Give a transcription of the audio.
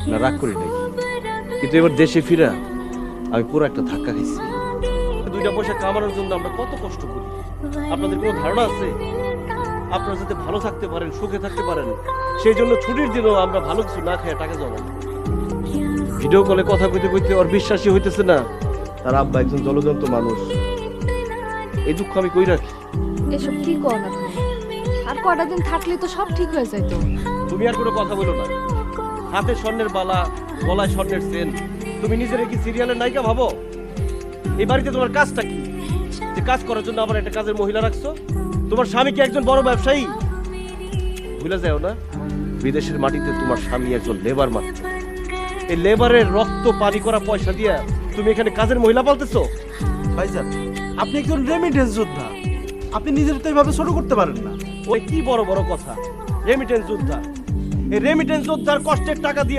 না রাগ করি নাই, কিন্তু এবার দেশে ফিরা আমি পুরো একটা ধাক্কা খাইছি। দুইটা পয়সা কামানোর জন্য আমরা কত কষ্ট করি, আপনাদের কোনো ধারণা আছে? আপনারা যাতে ভালো থাকতে পারেন, সুখে থাকতে পারেন, সেই জন্য ছুটির দিনও আমরা ভালো কিছু না খেয়ে টাকা জমাই। ভিডিও কলে কথা কইতে কইতে ওর বিশ্বাসই হইতেছে না তার আব্বা একজন জলজন্ত মানুষ। এই দুঃখ আমি কই রাখি? এসব কি কর না তুমি? আর কটা দিন থাকলে তো সব ঠিক হয়ে যাইতো। তুমি আর কোনো কথা বলো না। হাতে স্বর্ণের বালা, গলায় স্বর্ণের চেন, তুমি নিজের কি সিরিয়ালের নায়িকা ভাবো? এই বাড়িতে তোমার কাজটা কি, যে কাজ করার জন্য আবার একটা কাজের মহিলা রাখছো? তোমার স্বামী কি একজন বড় ব্যবসায়ী? ভুলে যাও না, বিদেশের মাটিতে তোমার স্বামী একজন লেবার মাত্র। এই লেবারের রক্ত পানি করা পয়সা দিয়া তুমি এখানে কাজের মহিলা পালতেছো? ভাইজান, আপনি একজন রেমিটেন্স যোদ্ধা, আপনি নিজের তো এইভাবে ছোট করতে পারেন না। ওই কি বড় বড় কথা, রেমিটেন্স যোদ্ধা? এই রেমিটেন্স যোদ্ধার কষ্টের টাকা দিয়া